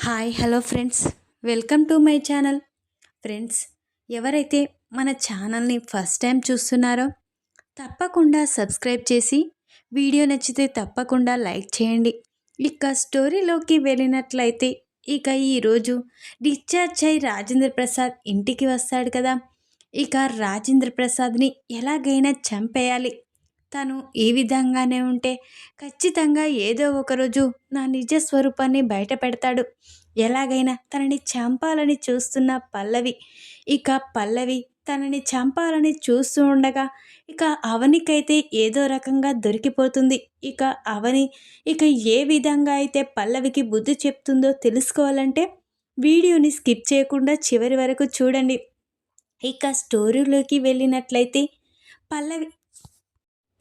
Hi hello friends, welcome to my channel. Friends, ఎవరైతే మన ఛానల్ని ఫస్ట్ టైం చూస్తున్నారో తప్పకుండా సబ్స్క్రైబ్ చేసి వీడియో నచ్చితే తప్పకుండా లైక్ చేయండి. ఇక స్టోరీలోకి వెళ్ళినట్లయితే ఇక ఈరోజు డిశ్చార్జ్ అయి రాజేంద్ర ప్రసాద్ ఇంటికి వస్తాడు కదా. ఇక రాజేంద్ర ప్రసాద్ని ఎలాగైనా చంపేయాలి. తను ఈ విధంగానే ఉంటే ఖచ్చితంగా ఏదో ఒకరోజు నా నిజ స్వరూపాన్ని బయట పెడతాడు. ఎలాగైనా తనని చంపాలని చూస్తున్న పల్లవి, ఇక పల్లవి తనని చంపాలని చూస్తూ ఉండగా ఇక అవనికైతే ఏదో రకంగా దొరికిపోతుంది. ఇక అవని ఇక ఏ విధంగా అయితే పల్లవికి బుద్ధి చెప్తుందో తెలుసుకోవాలంటే వీడియోని స్కిప్ చేయకుండా చివరి వరకు చూడండి. ఇక స్టోరీలోకి వెళ్ళినట్లయితే పల్లవి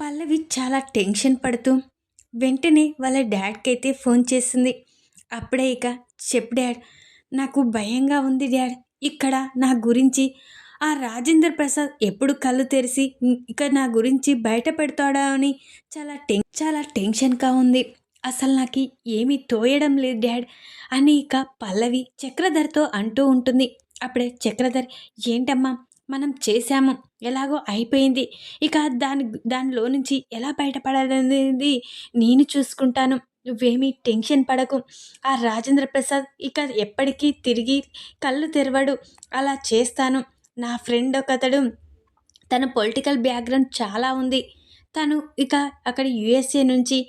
పల్లవి చాలా టెన్షన్ పడుతూ వెంటనే వాళ్ళ డాడ్కి అయితే ఫోన్ చేసింది. అప్పుడే ఇక చెప్పు డాడ్, నాకు భయంగా ఉంది డాడ్. ఇక్కడ నా గురించి ఆ రాజేంద్ర ప్రసాద్ ఎప్పుడు కళ్ళు తెరిచి ఇక నా గురించి బయట పెడతాడా అని చాలా టెన్షన్గా ఉంది. అసలు నాకు ఏమీ తోయడం లేదు డాడ్ అని ఇక పల్లవి చక్రధర్తో అంటూ ఉంటుంది. అప్పుడే చక్రధర్, ఏంటమ్మా, మనం చేశాము, ఎలాగో అయిపోయింది. ఇక దానిలో నుంచి ఎలా బయటపడాలనేది నేను చూసుకుంటాను. నువ్వేమీ టెన్షన్ పడకు. ఆ రాజేంద్ర ప్రసాద్ ఇక ఎప్పటికీ తిరిగి కళ్ళు తెరవడు. అలా చేస్తాను. నా ఫ్రెండ్ ఒకతడు, తన పొలిటికల్ బ్యాక్గ్రౌండ్ చాలా ఉంది. తను ఇక అక్కడ యుఎస్ఏ నుంచి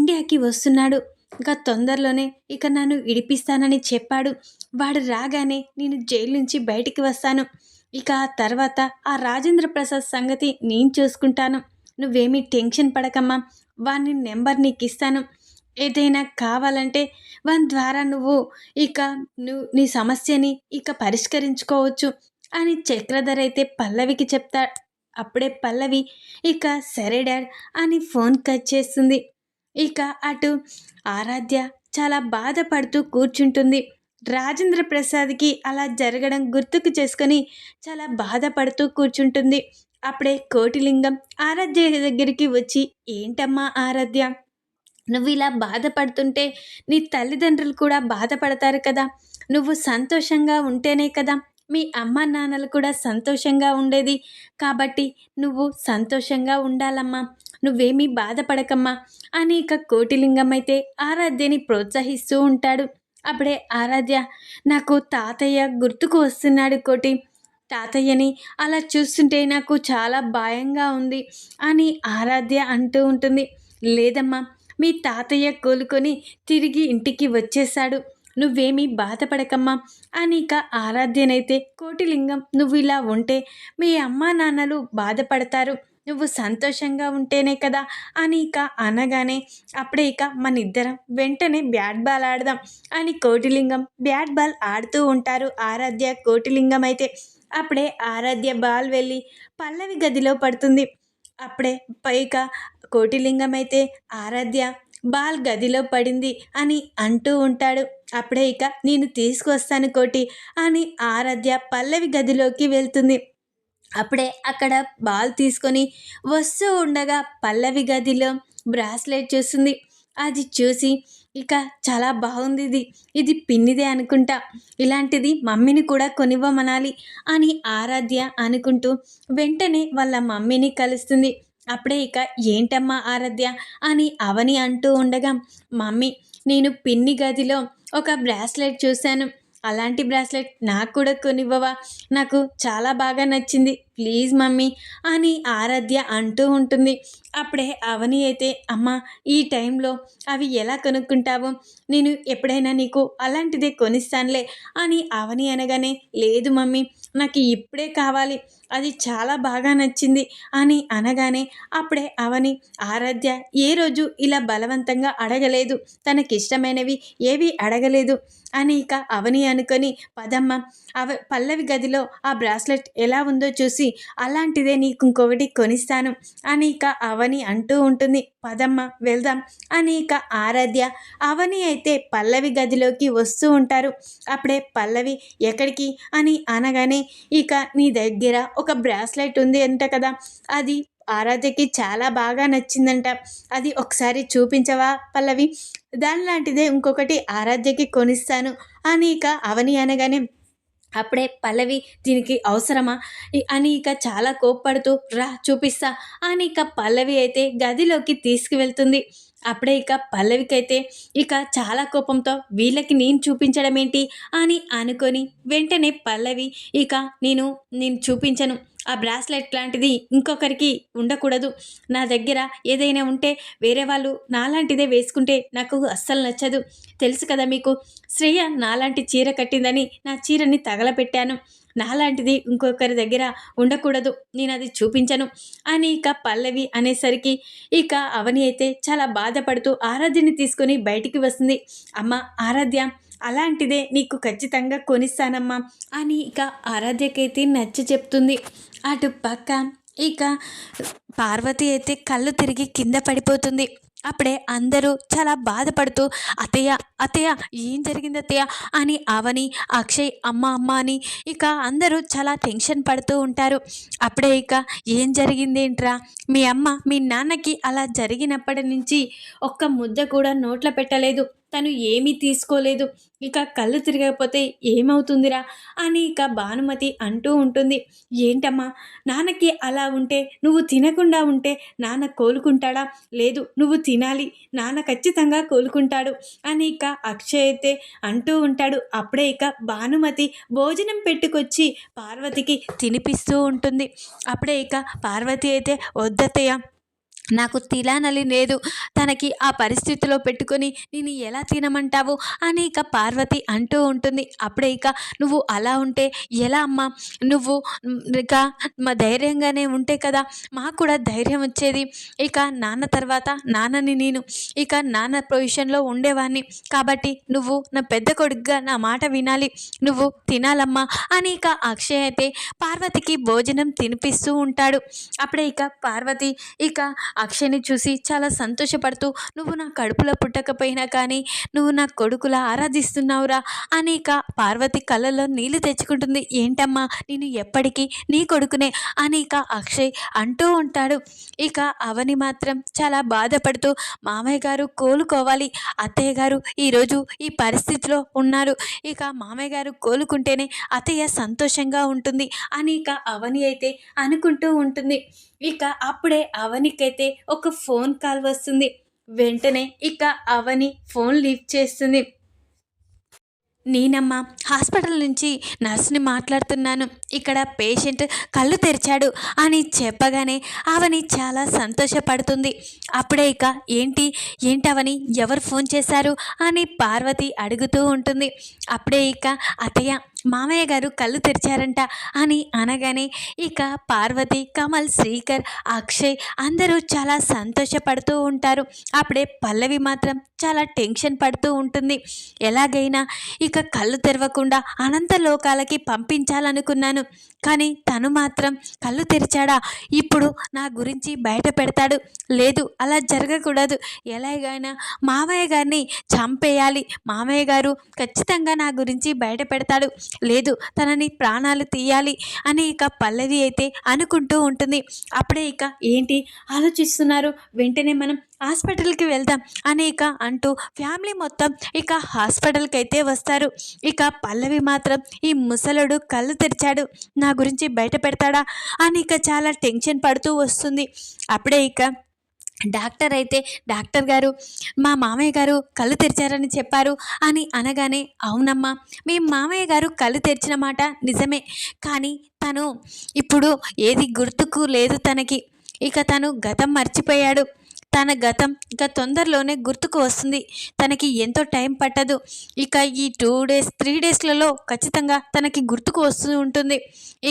ఇండియాకి వస్తున్నాడు. ఇక తొందరలోనే ఇక నన్ను ఇడిపిస్తానని చెప్పాడు. వాడు రాగానే నేను జైలు నుంచి బయటికి వస్తాను. ఇక ఆ తర్వాత ఆ రాజేంద్ర ప్రసాద్ సంగతి నేను చూసుకుంటాను. నువ్వేమీ టెన్షన్ పడకమ్మా. వాని నెంబర్ నీకు ఇస్తాను. ఏదైనా కావాలంటే వాని ద్వారా ఇక నువ్వు నీ సమస్యని ఇక పరిష్కరించుకోవచ్చు అని చక్రధర్ అయితే పల్లవికి చెప్తా. అప్పుడే పల్లవి ఇక సరే డాడ్ అని ఫోన్ కట్ చేస్తుంది. ఇక అటు ఆరాధ్య చాలా బాధపడుతూ కూర్చుంటుంది. రాజేంద్ర ప్రసాద్కి అలా జరగడం గుర్తుకు చేసుకొని చాలా బాధపడుతూ కూర్చుంటుంది. అప్పుడే కోటిలింగం ఆరాధ్య దగ్గరికి వచ్చి, ఏంటమ్మా ఆరాధ్య, నువ్వు ఇలా బాధపడుతుంటే నీ తల్లిదండ్రులు కూడా బాధపడతారు కదా. నువ్వు సంతోషంగా ఉంటేనే కదా మీ అమ్మ నాన్నలు కూడా సంతోషంగా ఉండేది. కాబట్టి నువ్వు సంతోషంగా ఉండాలమ్మా, నువ్వేమీ బాధపడకమ్మా అని ఇక కోటిలింగం అయితే ఆరాధ్యని ప్రోత్సహిస్తూ ఉంటాడు. అప్పుడే ఆరాధ్య, నాకు తాతయ్య గుర్తుకు వస్తున్నాడు కోటి. తాతయ్యని అలా చూస్తుంటే నాకు చాలా భయంగా ఉంది అని ఆరాధ్య అంటూ ఉంటుంది. లేదమ్మా, మీ తాతయ్య కోలుకొని తిరిగి ఇంటికి వచ్చేశాడు. నువ్వేమీ బాధపడకమ్మా అని ఇక ఆరాధ్యనైతే కోటిలింగం, నువ్వు ఇలా ఉంటే మీ అమ్మా నాన్నలు బాధపడతారు. నువ్వు సంతోషంగా ఉంటేనే కదా అని ఇక అనగానే అప్పుడే ఇక మనిద్దరం వెంటనే బ్యాట్ బాల్ ఆడదాం అని కోటిలింగం బ్యాట్ బాల్ ఆడుతూ ఉంటారు. ఆరాధ్య కోటిలింగం అయితే అప్పుడే ఆరాధ్య బాల్ వెళ్ళి పల్లవి గదిలో పడుతుంది. అప్పుడే పైక కోటిలింగం అయితే ఆరాధ్య బాల్ గదిలో పడింది అని అంటూ ఉంటాడు. అప్పుడే ఇక నేను తీసుకొస్తాను కోటి అని ఆరాధ్య పల్లవి గదిలోకి వెళ్తుంది. అప్పుడే అక్కడ బాల్ తీసుకొని వస్తూ ఉండగా పల్లవి గదిలో బ్రాస్లెట్ చూస్తుంది. అది చూసి ఇక చాలా బాగుంది, ఇది పిన్నిదే అనుకుంటా, ఇలాంటిది మమ్మీని కూడా కొనివ్వమనాలి అని ఆరాధ్య అనుకుంటూ వెంటనే వాళ్ళ మమ్మీని కలుస్తుంది. అప్పుడే ఇక ఏంటమ్మా ఆరాధ్య అని అవని అంటూ ఉండగా, మమ్మీ, నేను పిన్ని గదిలో ఒక బ్రాస్లెట్ చూశాను. అలాంటి బ్రాస్లెట్ నాకు కూడా కొనివ్వవా? నాకు చాలా బాగా నచ్చింది, ప్లీజ్ మమ్మీ అని ఆరాధ్య అంటూ ఉంటుంది. అప్పుడే అవని అయితే, అమ్మ, ఈ టైంలో అవి ఎలా కొనుక్కుంటావు? నేను ఎప్పుడైనా నీకు అలాంటిదే కొనిస్తానులే అని అవని అనగానే, లేదు మమ్మీ, నాకు ఇప్పుడే కావాలి, అది చాలా బాగా నచ్చింది అని అనగానే అప్పుడే అవని, ఆరాధ్య ఏ రోజు ఇలా బలవంతంగా అడగలేదు, తనకిష్టమైనవి ఏవి అడగలేదు అని ఇక అవని అనుకొని, పదమ్మ, పల్లవి గదిలో ఆ బ్రాస్లెట్ ఎలా ఉందో చూసి అలాంటిదే నీకు ఇంకొకటి కొనిస్తాను అని ఇక అవని అంటూ ఉంటుంది. పదమ్మ వెళ్దాం అని ఇక ఆరాధ్య అవని అయితే పల్లవి గదిలోకి వస్తూ ఉంటారు. అప్పుడే పల్లవి, ఎక్కడికి అని అనగానే, ఇక నీ దగ్గర ఒక బ్రాస్లెట్ ఉంది అంట కదా, అది ఆరాధ్యకి చాలా బాగా నచ్చిందంట. అది ఒకసారి చూపించవా పల్లవి? దానిలాంటిదే ఇంకొకటి ఆరాధ్యకి కొనిస్తాను అని ఇక అవని అనగానే అప్పుడే పల్లవి దీనికి అవసరమా అని ఇక చాలా కోప్పడుతూ రా చూపిస్తా అని ఇక పల్లవి అయితే గదిలోకి తీసుకువెళ్తుంది. అప్పుడే ఇక పల్లవికైతే ఇక చాలా కోపంతో వీళ్ళకి నేను చూపించడం ఏంటి అని అనుకొని వెంటనే పల్లవి ఇక నేను నేను చూపించను, ఆ బ్రాస్లెట్ లాంటిది ఇంకొకరికి ఉండకూడదు, నా దగ్గర ఏదైనా ఉంటే వేరే వాళ్ళు నాలాంటిదే వేసుకుంటే నాకు అస్సలు నచ్చదు, తెలుసు కదా మీకు, శ్రేయ నాలాంటి చీర కట్టిందని నా చీరని తగలపెట్టాను, నాలాంటిది ఇంకొకరి దగ్గర ఉండకూడదు, నేను అది చూపించను అని ఇక పల్లవి అనేసరికి ఇక అవని అయితే చాలా బాధపడుతూ ఆరాధ్యని తీసుకొని బయటికి వస్తుంది. అమ్మ ఆరాధ్య, అలాంటిదే నీకు ఖచ్చితంగా కొనిస్తానమ్మా అని ఇక ఆరాధ్యకైతే నచ్చ చెప్తుంది. అటు పక్క ఇక పార్వతి అయితే కళ్ళు తిరిగి కింద పడిపోతుంది. అప్పుడే అందరూ చాలా బాధపడుతూ అత్తయ్య అత్తయ్య ఏం జరిగింది అత్తయ్య అని అవని అక్షయ్ అమ్మ అమ్మ అని ఇక అందరూ చాలా టెన్షన్ పడుతూ ఉంటారు. అప్పుడే ఇక ఏం జరిగింది ఏంట్రా, మీ అమ్మ మీ నాన్నకి అలా జరిగినప్పటి నుంచి ఒక్క ముద్ద కూడా నోట్లో పెట్టలేదు, తను ఏమీ తీసుకోలేదు, ఇక కళ్ళు తిరగకపోతే ఏమవుతుందిరా అని ఇక భానుమతి అంటూ ఉంటుంది. ఏంటమ్మా, నాన్నకి అలా ఉంటే నువ్వు తినకుండా ఉంటే నాన్న కోలుకుంటాడా? లేదు, నువ్వు తినాలి, నాన్న ఖచ్చితంగా కోలుకుంటాడు అని ఇక అక్షయ్ అయితే అంటూ ఉంటాడు. అప్పుడే ఇక భానుమతి భోజనం పెట్టుకొచ్చి పార్వతికి తినిపిస్తూ ఉంటుంది. అప్పుడే ఇక పార్వతి అయితే వద్దత్తయ్య, నాకు తినాలని లేదు, తనకి ఆ పరిస్థితిలో పెట్టుకొని నేను ఎలా తినమంటావు అని ఇక పార్వతి అంటూ ఉంటుంది. అప్పుడే ఇక నువ్వు అలా ఉంటే ఎలా అమ్మా, నువ్వు ఇక మా ధైర్యంగానే ఉంటే కదా మాకు కూడా ధైర్యం వచ్చేది, ఇక నాన్న తర్వాత నాన్నని నేను ఇక నాన్న పొజిషన్లో ఉండేవాడిని, కాబట్టి నువ్వు నా పెద్ద కొడుకుగా నా మాట వినాలి, నువ్వు తినాలమ్మా అని ఇక అక్షయ్ అయితే పార్వతికి భోజనం తినిపిస్తూ ఉంటాడు. అప్పుడే ఇక పార్వతి ఇక అక్షయ్ని చూసి చాలా సంతోషపడుతూ నువ్వు నా కడుపులో పుట్టకపోయినా కానీ నువ్వు నా కొడుకులా ఆరాధిస్తున్నావురా అని ఇక పార్వతి కళ్ళలో నీళ్లు తెచ్చుకుంటుంది. ఏంటమ్మా, నేను ఎప్పటికీ నీ కొడుకునే అని ఇక అక్షయ్ అంటూ ఉంటాడు. ఇక అవని మాత్రం చాలా బాధపడుతూ మామయ్య గారు కోలుకోవాలి, అత్తయ్య గారు ఈరోజు ఈ పరిస్థితిలో ఉన్నారు, ఇక మామయ్య గారు కోలుకుంటేనే అత్తయ్య సంతోషంగా ఉంటుంది అని ఇక అవని అయితే అనుకుంటూ ఉంటుంది. ఇక అప్పుడే అవనికైతే ఒక ఫోన్ కాల్ వస్తుంది. వెంటనే ఇక అవని ఫోన్ లిఫ్ట్ చేస్తుంది. నేనమ్మా హాస్పిటల్ నుంచి నర్స్ని మాట్లాడుతున్నాను, ఇక్కడ పేషెంట్ కళ్ళు తెరిచాడు అని చెప్పగానే అవని చాలా సంతోషపడుతుంది. అప్పుడే ఇక ఏంటవని ఎవరు ఫోన్ చేశారు అని పార్వతి అడుగుతూ ఉంటుంది. అప్పుడే ఇక అత్తయ్య మామయ్య గారు కళ్ళు తెరిచారంట అని అనగానే ఇక పార్వతి, కమల్, శ్రీకర్, అక్షయ్ అందరూ చాలా సంతోషపడుతూ ఉంటారు. అప్పుడే పల్లవి మాత్రం చాలా టెన్షన్ పడుతూ ఉంటుంది. ఎలాగైనా ఇక కళ్ళు తెరవకుండా అనంత లోకాలకి పంపించాలనుకున్నాను, కానీ తను మాత్రం కళ్ళు తెరిచాడా, ఇప్పుడు నా గురించి బయట పెడతాడు, లేదు అలా జరగకూడదు, ఎలాగైనా మామయ్య గారిని చంపేయాలి, మామయ్య గారు ఖచ్చితంగా నా గురించి బయట పెడతాడు, లేదు తనని ప్రాణాలు తీయాలి అని ఇక పల్లవి అయితే అనుకుంటూ ఉంటుంది. అప్పుడే ఇక ఏంటి ఆలోచిస్తున్నారు, వెంటనే మనం హాస్పిటల్కి వెళ్దాం అని ఇక అంటూ ఫ్యామిలీ మొత్తం ఇక హాస్పిటల్కి అయితే వస్తారు. ఇక పల్లవి మాత్రం ఈ ముసలుడు కళ్ళు తెరిచాడు, నా గురించి బయట పెడతాడా అని ఇక చాలా టెన్షన్ పడుతూ వస్తుంది. అప్పుడే ఇక డాక్టర్ గారు మా మామయ్య గారు కళ్ళు తెరిచారని చెప్పారు అని అనగానే అవునమ్మా, మీ మామయ్య గారు కళ్ళు తెరిచిన మాట నిజమే, కానీ తను ఇప్పుడు ఏది గుర్తుకు లేదు తనకి, ఇక తను గతం మర్చిపోయాడు, తన గతం ఇక తొందరలోనే గుర్తుకు వస్తుంది, తనకి ఎంతో టైం పట్టదు, ఇక ఈ 2 days 3 daysలలో ఖచ్చితంగా తనకి గుర్తుకు వస్తూ ఉంటుంది,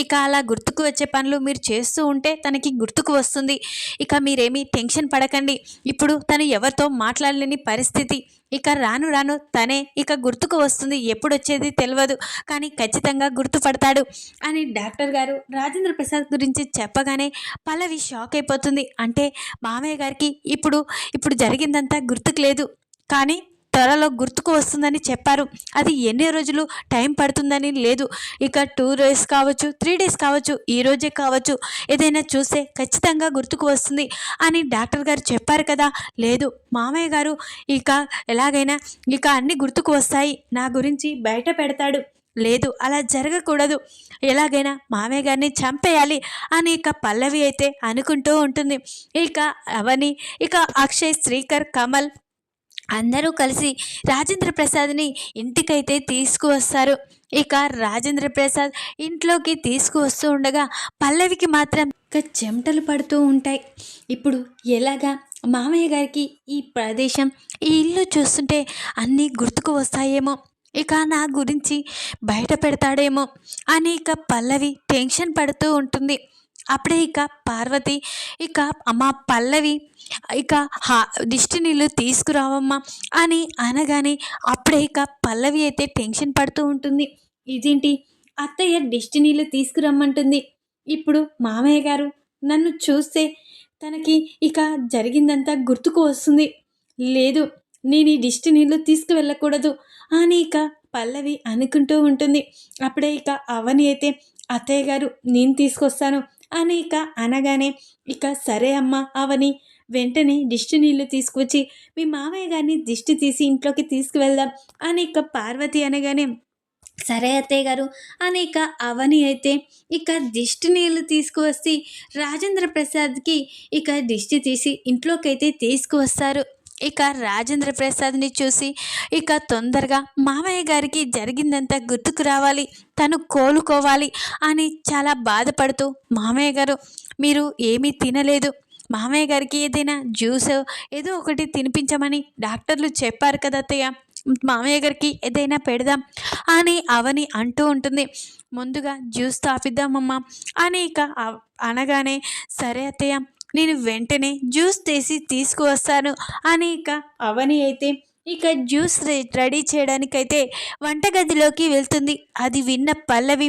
ఇక అలా గుర్తుకు వచ్చే పనులు మీరు చేస్తూ ఉంటే తనకి గుర్తుకు వస్తుంది, ఇక మీరేమీ టెన్షన్ పడకండి, ఇప్పుడు తను ఎవరితో మాట్లాడలేని పరిస్థితి, ఇక రాను రాను తనే ఇక గుర్తుకు వస్తుంది, ఎప్పుడు వచ్చేది తెలియదు కానీ ఖచ్చితంగా గుర్తుపడతాడు అని డాక్టర్ గారు రాజేంద్ర ప్రసాద్ గురించి చెప్పగానే పల్లవి షాక్ అయిపోతుంది. అంటే మామయ్య గారికి ఇప్పుడు జరిగిందంతా గుర్తుకు లేదు, కానీ త్వరలో గుర్తుకు వస్తుందని చెప్పారు. అది ఎన్ని రోజులు టైం పడుతుందని లేదు. ఇక 2 డేస్ కావచ్చు, 3 డేస్ కావచ్చు, ఈ రోజే కావచ్చు, ఏదైనా చూస్తే ఖచ్చితంగా గుర్తుకు వస్తుంది అని డాక్టర్ గారు చెప్పారు కదా. లేదు మామయ్య గారు ఇక ఎలాగైనా ఇక అన్నీ గుర్తుకు వస్తాయి, నా గురించి బయట పెడతాడు, లేదు అలా జరగకూడదు, ఎలాగైనా మామయ్య గారిని చంపేయాలి అని ఇక పల్లవి అయితే అనుకుంటూ ఉంటుంది. ఇక అవని, ఇక అక్షయ్, శ్రీకర్, కమల్ అందరూ కలిసి రాజేంద్ర ప్రసాద్ని ఇంటికైతే తీసుకువస్తారు. ఇక రాజేంద్ర ప్రసాద్ ఇంట్లోకి తీసుకువస్తూ ఉండగా పల్లవికి మాత్రం ఇక చెమటలు పడుతూ ఉంటాయి. ఇప్పుడు ఎలాగా మామయ్య గారికి ఈ ప్రదేశం, ఈ ఇల్లు చూస్తుంటే అన్నీ గుర్తుకు వస్తాయేమో, ఇక నా గురించి బయట పెడతాడేమో అని ఇక పల్లవి టెన్షన్ పడుతూ ఉంటుంది. అప్పుడే ఇక పార్వతి ఇక అమ్మ పల్లవి ఇక దిష్టి నీళ్ళు తీసుకురావమ్మా అని అనగానే అప్పుడే ఇక పల్లవి అయితే టెన్షన్ పడుతూ ఉంటుంది. ఇదేంటి అత్తయ్య దిష్టి నీళ్ళు తీసుకురమ్మంటుంది, ఇప్పుడు మామయ్య గారు నన్ను చూస్తే తనకి ఇక జరిగిందంతా గుర్తుకు వస్తుంది, లేదు నేను ఈ దిష్టి నీళ్ళు తీసుకువెళ్ళకూడదు అని ఇక పల్లవి అనుకుంటూ ఉంటుంది. అప్పుడే ఇక అవని అయితే అత్తయ్య గారు నేను తీసుకొస్తాను అని ఇక అనగానే ఇక సరే అమ్మ అవని, వెంటనే దిష్టి నీళ్ళు తీసుకువచ్చి మీ మామయ్య గారిని దిష్టి తీసి ఇంట్లోకి తీసుకువెళ్దాం అని ఇక పార్వతి అనగానే సరే అత్తయ్య గారు అని ఇక అవని అయితే ఇక దిష్టి నీళ్ళు తీసుకువచ్చి రాజేంద్ర ప్రసాద్కి ఇక దిష్టి తీసి ఇంట్లోకైతే తీసుకువస్తారు. ఇక రాజేంద్ర ప్రసాద్ని చూసి ఇక తొందరగా మామయ్య గారికి జరిగిందంతా గుర్తుకు రావాలి, తను కోలుకోవాలి అని చాలా బాధపడుతూ మామయ్య గారు మీరు ఏమీ తినలేదు, మామయ్య గారికి ఏదైనా జ్యూస్ ఏదో ఒకటి తినిపించమని డాక్టర్లు చెప్పారు కదా అత్తయ్య, మామయ్య గారికి ఏదైనా పెడదాం అని అవని అంటూ ఉంటుంది. ముందుగా జ్యూస్ తాపిద్దామమ్మా అని ఇక అనగానే సరే అత్తయ్య నేను వెంటనే జ్యూస్ తీసి తీసుకువస్తాను అని ఇక అవని అయితే ఇక జ్యూస్ రెడీ చేయడానికైతే వంటగదిలోకి వెళ్తుంది. అది విన్న పల్లవి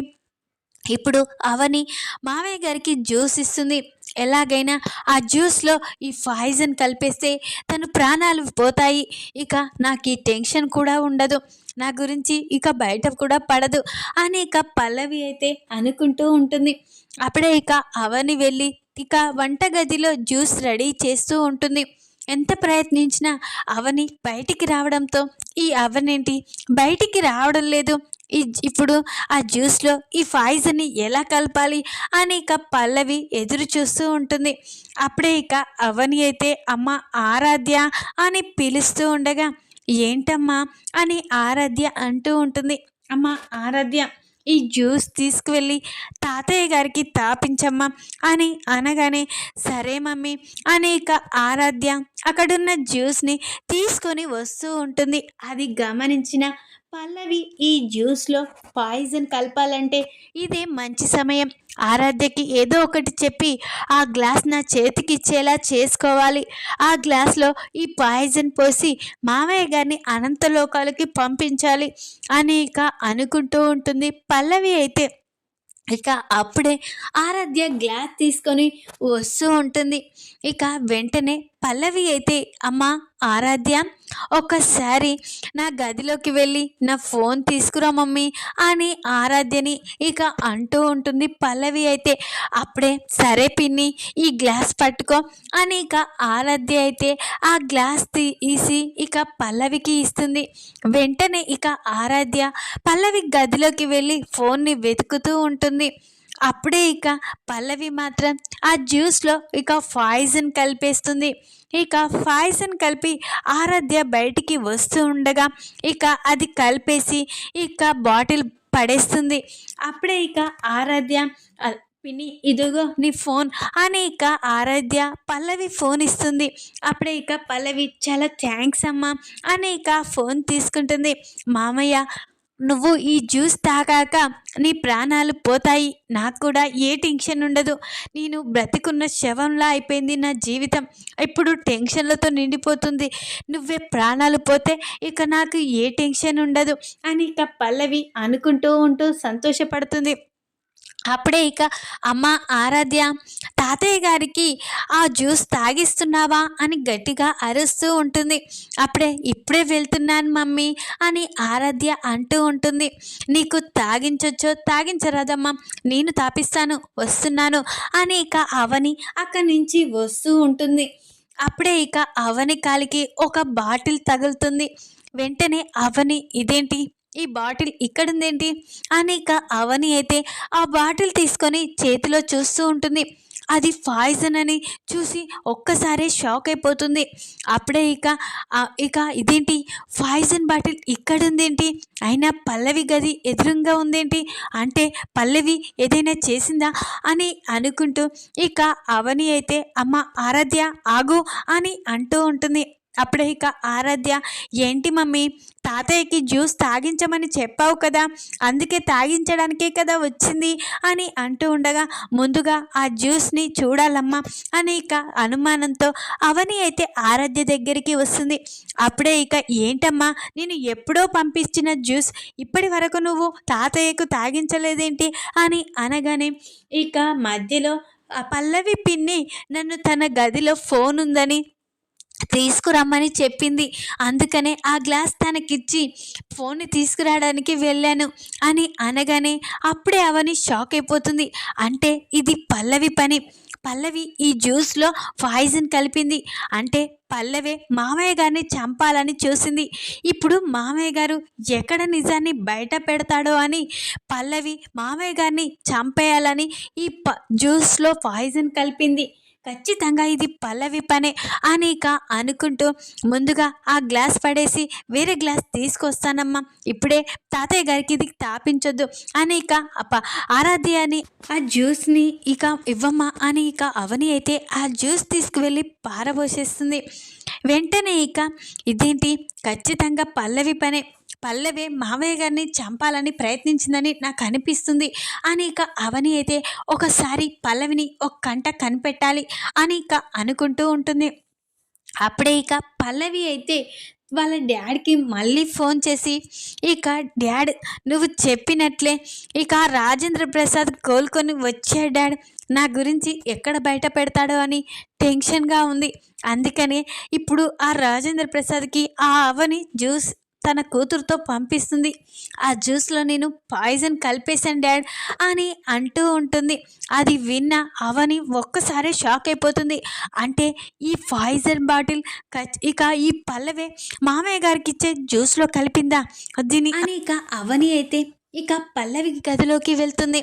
ఇప్పుడు అవని మామయ్య గారికి జ్యూస్ ఇస్తుంది. ఎలాగైనా ఆ జ్యూస్లో ఈ పాయిజన్ కలిపేస్తే తన ప్రాణాలు పోతాయి, ఇక నాకు ఈ టెన్షన్ కూడా ఉండదు, నా గురించి ఇక బయట కూడా పడదు అని ఇక పల్లవి అయితే అనుకుంటూ ఉంటుంది. అప్పుడే ఇక అవని వెళ్ళి ఇక వంటగదిలో జ్యూస్ రెడీ చేస్తూ ఉంటుంది. ఎంత ప్రయత్నించినా అవని బయటికి రావడంతో ఈ అవనేంటి బయటికి రావడం లేదు. ఇప్పుడు ఆ జ్యూస్లో ఈ పాయిజన్ని ఎలా కలపాలి అని ఇక పల్లవి ఎదురు చూస్తూ ఉంటుంది. అప్పుడే ఇక అవని అయితే అమ్మ ఆరాధ్య అని పిలుస్తూ ఉండగా ఏంటమ్మా అని ఆరాధ్య అంటూ ఉంటుంది. అమ్మ ఆరాధ్య ఈ జ్యూస్ తీసుకువెళ్ళి తాతయ్య గారికి తాపించమ్మా అని అనగానే సరే మమ్మీ అని ఇక ఆరాధ్య అక్కడున్న జ్యూస్ని తీసుకొని వస్తూ ఉంటుంది. అది గమనించిన పల్లవి ఈ జ్యూస్లో పాయిజన్ కలపాలంటే ఇదే మంచి సమయం, ఆరాధ్యకి ఏదో ఒకటి చెప్పి ఆ గ్లాస్ నా చేతికి ఇచ్చేలా చేసుకోవాలి, ఆ గ్లాస్లో ఈ పాయిజన్ పోసి మామయ్య గారిని అనంతలోకాలకి పంపించాలి అని ఇక అనుకుంటూ ఉంటుంది పల్లవి అయితే. ఇక అప్పుడే ఆరాధ్య గ్లాస్ తీసుకొని వస్తూ ఉంటుంది. ఇక వెంటనే పల్లవి అయితే అమ్మ ఆరాధ్య ఒక్కసారి నా గదిలోకి వెళ్ళి నా ఫోన్ తీసుకురా మమ్మీ అని ఆరాధ్యని ఇక అంటూ ఉంటుంది పల్లవి అయితే. అప్పుడే సరే పిన్ని ఈ గ్లాస్ పట్టుకో అని ఇక ఆరాధ్య అయితే ఆ గ్లాస్ తీసి ఇక పల్లవికి ఇస్తుంది. వెంటనే ఇక ఆరాధ్య పల్లవి గదిలోకి వెళ్ళి ఫోన్ని వెతుకుతూ ఉంటుంది. అప్పుడే ఇక పల్లవి మాత్రం ఆ జ్యూస్లో ఇక పాయిజన్ కలిపేస్తుంది. ఇక పాయిజన్ కలిపి ఆరాధ్య బయటికి వస్తూ ఉండగా ఇక అది కలిపేసి ఇక బాటిల్ పడేస్తుంది. అప్పుడే ఇక ఆరాధ్య పిన్ని ఇదిగో నీ ఫోన్ అని ఇక ఆరాధ్య పల్లవి ఫోన్ ఇస్తుంది. అప్పుడే ఇక పల్లవి చాలా థ్యాంక్స్ అమ్మా అని ఇక ఫోన్ తీసుకుంటుంది. మామయ్య నువ్వు ఈ జ్యూస్ తాగాక నీ ప్రాణాలు పోతాయి, నాకు కూడా ఏ టెన్షన్ ఉండదు, నేను బ్రతికున్న శవంలా అయిపోయింది నా జీవితం, ఇప్పుడు టెన్షన్లతో నిండిపోతుంది, నువ్వే ప్రాణాలు పోతే ఇక నాకు ఏ టెన్షన్ ఉండదు అని ఇక పల్లవి అనుకుంటూ ఉంటూ సంతోషపడుతుంది. అప్పుడే ఇక అమ్మ ఆరాధ్య తాతయ్య గారికి ఆ జ్యూస్ తాగిస్తున్నావా అని గట్టిగా అరుస్తూ ఉంటుంది. అప్పుడే ఇప్పుడే వెళ్తున్నాను మమ్మీ అని ఆరాధ్య అంటూ ఉంటుంది. నీకు తాగించొచ్చో తాగించరాదమ్మా, నేను తాపిస్తాను, వస్తున్నాను అని ఇక అవని అక్కడి నుంచి వస్తూ ఉంటుంది. అప్పుడే ఇక అవని కాలికి ఒక బాటిల్ తగులుతుంది. వెంటనే అవని ఇదేంటి, ఈ బాటిల్ ఇక్కడుందేంటి అని ఇక అవని అయితే ఆ బాటిల్ తీసుకొని చేతిలో చూస్తూ ఉంటుంది. అది పాయిజన్ అని చూసి ఒక్కసారే షాక్ అయిపోతుంది. అప్పుడే ఇక ఇదేంటి, పాయిజన్ బాటిల్ ఇక్కడుందేంటి, అయినా పల్లవి గది ఎదురుగా ఉందేంటి, అంటే పల్లవి ఏదైనా చేసిందా అని అనుకుంటూ ఇక అవని అయితే అమ్మ ఆరాధ్య ఆగు అని అంటూ ఉంటుంది. అప్పుడే ఇక ఆరాధ్య ఏంటి మమ్మీ, తాతయ్యకి జ్యూస్ తాగించమని చెప్పావు కదా, అందుకే తాగించడానికే కదా వచ్చింది అని అంటూ ఉండగా ముందుగా ఆ జ్యూస్ని చూడాలమ్మా అని ఇక అనుమానంతో అవని అయితే ఆరాధ్య దగ్గరికి వస్తుంది. అప్పుడే ఇక ఏంటమ్మా, నేను ఎప్పుడో పంపించిన జ్యూస్ ఇప్పటి వరకు నువ్వు తాతయ్యకు తాగించలేదేంటి అని అనగానే ఇక మధ్యలో ఆ పల్లవి పిన్ని నన్ను తన గదిలో ఫోన్ ఉందని తీసుకురమ్మని చెప్పింది, అందుకనే ఆ గ్లాస్ తనకిచ్చి ఫోన్ని తీసుకురావడానికి వెళ్ళాను అని అనగానే అప్పుడే అవని షాక్ అయిపోతుంది. అంటే ఇది పల్లవి పని, పల్లవి ఈ జ్యూస్లో పాయిజన్ కలిపింది, అంటే పల్లవే మామయ్య గారిని చంపాలని చూసింది. ఇప్పుడు మామయ్య గారు ఎక్కడ నిజాన్ని బయట పెడతాడో అని పల్లవి మామయ్య గారిని చంపేయాలని ఈ జ్యూస్లో పాయిజన్ కలిపింది, ఖచ్చితంగా ఇది పల్లవి పనే అని ఇక అనుకుంటూ ముందుగా ఆ గ్లాస్ పడేసి వేరే గ్లాస్ తీసుకొస్తానమ్మా, ఇప్పుడే తాతయ్య గారికి ఇది తాపించొద్దు అని ఇక ఆరాధ్య అని ఆ జ్యూస్ని ఇక ఇవ్వమ్మా అని ఇక అవని అయితే ఆ జ్యూస్ తీసుకువెళ్ళి పారబోసేస్తుంది. వెంటనే ఇక ఇదేంటి, ఖచ్చితంగా పల్లవి పనే, పల్లవే మావయ్య గారిని చంపాలని ప్రయత్నించిందని నాకు అనిపిస్తుంది అని ఇక అవని అయితే ఒకసారి పల్లవిని ఒక కంట కనిపెట్టాలి అని ఇక అనుకుంటూ ఉంటుంది. అప్పుడే ఇక పల్లవి అయితే వాళ్ళ డాడ్కి మళ్ళీ ఫోన్ చేసి ఇక డాడ్ నువ్వు చెప్పినట్లే ఇక రాజేంద్ర ప్రసాద్ కోలుకొని వచ్చాడు డాడ్, నా గురించి ఎక్కడ బయట పెడతాడో అని టెన్షన్గా ఉంది, అందుకనే ఇప్పుడు ఆ రాజేంద్ర ప్రసాద్కి ఆ అవని జ్యూస్ తన కూతురుతో పంపిస్తుంది, ఆ జ్యూస్లో నేను పాయిజన్ కలిపేశాను డాడ్ అని అంటూ ఉంటుంది. అది విన్న అవని ఒక్కసారి షాక్ అయిపోతుంది. అంటే ఈ పాయిజన్ బాటిల్ ఇక ఈ పల్లవే మామయ్య గారికి ఇచ్చే జ్యూస్లో కలిపిందా దీని అని ఇక అవని అయితే ఇక పల్లవి గదిలోకి వెళ్తుంది.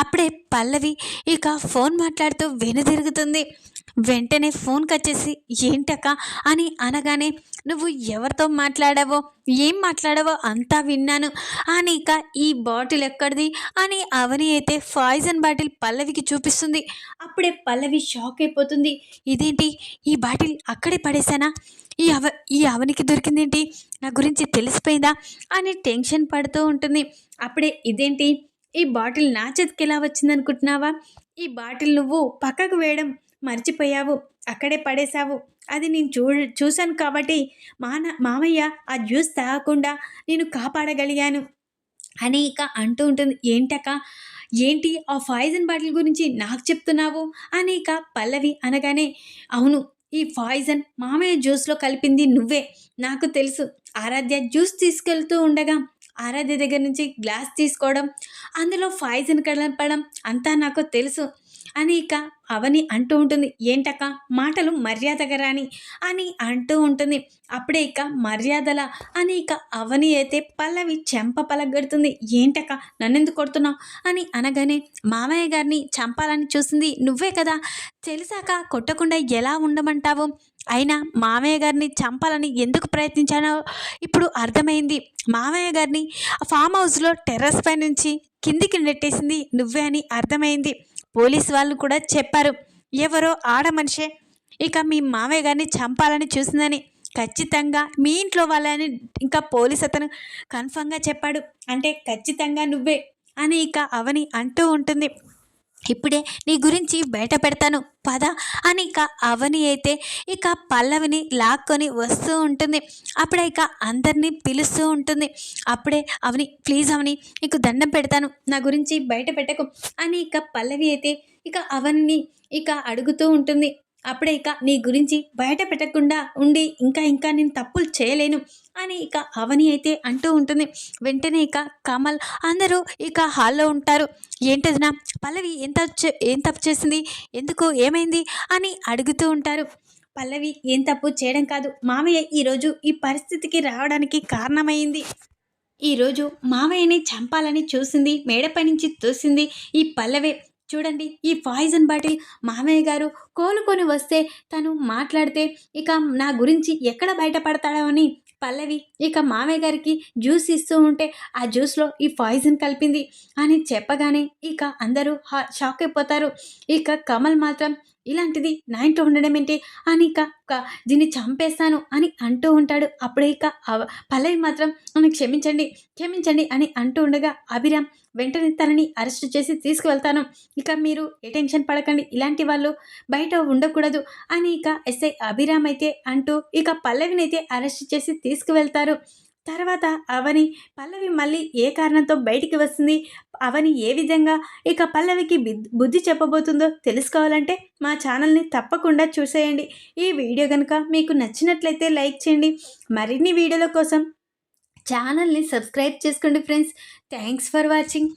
అప్పుడే పల్లవి ఇక ఫోన్ మాట్లాడుతూ వెనుదిరుగుతుంది. వెంటనే ఫోన్ కచ్చేసి ఏంటక్క అని అనగానే నువ్వు ఎవరితో మాట్లాడావో ఏం మాట్లాడావో అంతా విన్నాను అని ఇక ఈ బాటిల్ ఎక్కడిది అని అవని అయితే పాయిజన్ బాటిల్ పల్లవికి చూపిస్తుంది. అప్పుడే పల్లవి షాక్ అయిపోతుంది. ఇదేంటి, ఈ బాటిల్ అక్కడే పడేశానా, ఈ అవనికి దొరికిందేంటి, నా గురించి తెలిసిపోయిందా అని టెన్షన్ పడుతూ ఉంటుంది. అప్పుడే ఇదేంటి, ఈ బాటిల్ నా చేతికి ఎలా వచ్చిందనుకుంటున్నావా, ఈ బాటిల్ నువ్వు పక్కకు వేయడం మర్చిపోయావు, అక్కడే పడేశావు, అది నేను చూశాను కాబట్టి మామయ్య ఆ జ్యూస్ తాగకుండా నేను కాపాడగలిగాను అని ఇక అంటూ ఉంటుంది. ఏంటక్క, ఏంటి ఆ పాయిజన్ బాటిల్ గురించి నాకు చెప్తున్నావు అని ఇక పల్లవి అనగానే అవును, ఈ పాయిజన్ మామయ్య జ్యూస్లో కలిపింది నువ్వే, నాకు తెలుసు, ఆరాధ్య జ్యూస్ తీసుకెళ్తూ ఉండగా ఆరాధ్య దగ్గర నుంచి గ్లాస్ తీసుకోవడం, అందులో పాయిజన్ కలపడం అంతా నాకు తెలుసు అని ఇక అవని అంటూ ఉంటుంది. ఏంటక్క మాటలు మర్యాదగా రాని అని అంటూ ఉంటుంది. అప్పుడే ఇక మర్యాదల అని ఇక అవని అయితే పల్లవి చెంప పలగొడుతుంది. ఏంటక్క నన్నెందుకు కొడుతున్నావు అని అనగానే మామయ్య గారిని చంపాలని చూసింది నువ్వే కదా, తెలిసాక కొట్టకుండా ఎలా ఉండమంటావు, అయినా మామయ్య గారిని చంపాలని ఎందుకు ప్రయత్నించానో ఇప్పుడు అర్థమైంది, మామయ్య గారిని ఫామ్ హౌస్లో టెర్రస్ పై నుంచి కిందికి నెట్టేసింది నువ్వే అని అర్థమైంది, పోలీస్ వాళ్ళు కూడా చెప్పారు, ఎవరో ఆడ మనిషే ఇక మీ మామయ్య గారిని చంపాలని చూసిందని, ఖచ్చితంగా మీ ఇంట్లో వాళ్ళని ఇంకా పోలీస్ అతను కన్ఫర్మ్గా చెప్పాడు, అంటే ఖచ్చితంగా నువ్వే అని ఇక అవని అంటూ ఉంటుంది. ఇప్పుడే నీ గురించి బయట పెడతాను పద అని ఇక అవని అయితే ఇక పల్లవిని లాక్కొని వస్తూ ఉంటుంది. అప్పుడే ఇక అందరినీ పిలుస్తూ ఉంటుంది. అప్పుడే అవని ప్లీజ్ అవని నీకు దండం పెడతాను నా గురించి బయట పెట్టకు అని ఇక పల్లవి అయితే ఇక అవనిని ఇక అడుగుతూ ఉంటుంది. అప్పుడే ఇక నీ గురించి బయట పెట్టకుండా ఉండి ఇంకా ఇంకా నేను తప్పులు చేయలేను అని ఇక అవని అయితే అంటూ ఉంటుంది. వెంటనే ఇక కమల్ అందరూ ఇక హాల్లో ఉంటారు. ఏంటదినా పల్లవి ఏం తప్పు చేసింది, ఎందుకు ఏమైంది అని అడుగుతూ ఉంటారు. పల్లవి ఏం తప్పు చేయడం కాదు, మామయ్య ఈరోజు ఈ పరిస్థితికి రావడానికి కారణమైంది. ఈరోజు మామయ్యని చంపాలని చూసింది, మేడపై నుంచి తోసింది ఈ పల్లవే. చూడండి ఈ పాయిజన్ బాటిల్ మామయ్య గారు కోలుకొని వస్తే తను మాట్లాడితే ఇక నా గురించి ఎక్కడ బయటపడతాడో అని పల్లవి ఇక మామయ్య గారికి జ్యూస్ ఇస్తూ ఉంటే ఆ జ్యూస్లో ఈ పాయిజన్ కలిపింది అని చెప్పగానే ఇక అందరూ షాక్ అయిపోతారు. ఇక కమల్ మాత్రం ఇలాంటిది నా ఇంట్లో ఉండడం ఏంటి అని ఇక దీన్ని చంపేస్తాను అని అంటూ ఉంటాడు. అప్పుడే ఇక పల్లవి మాత్రం నన్ను క్షమించండి క్షమించండి అని అంటూ ఉండగా అభిరామ్ వెంటనే తనని అరెస్ట్ చేసి తీసుకువెళ్తాను, ఇక మీరు ఏ టెన్షన్ పడకండి, ఇలాంటి వాళ్ళు బయట ఉండకూడదు అని ఇక ఎస్ఐ అభిరామ్ అయితే అంటూ ఇక పల్లవిని అయితే అరెస్ట్ చేసి తీసుకువెళ్తారు. తర్వాత అవని పల్లవి మళ్ళీ ఏ కారణంతో బయటికి వస్తుంది, అవని ఏ విధంగా ఇక పల్లవికి బుద్ధి చెప్పబోతుందో తెలుసుకోవాలంటే మా ఛానల్ని తప్పకుండా చూసేయండి. ఈ వీడియో కనుక మీకు నచ్చినట్లయితే లైక్ చేయండి. మరిన్ని వీడియోల కోసం ఛానల్ని సబ్స్క్రైబ్ చేసుకోండి ఫ్రెండ్స్. Thanks for watching.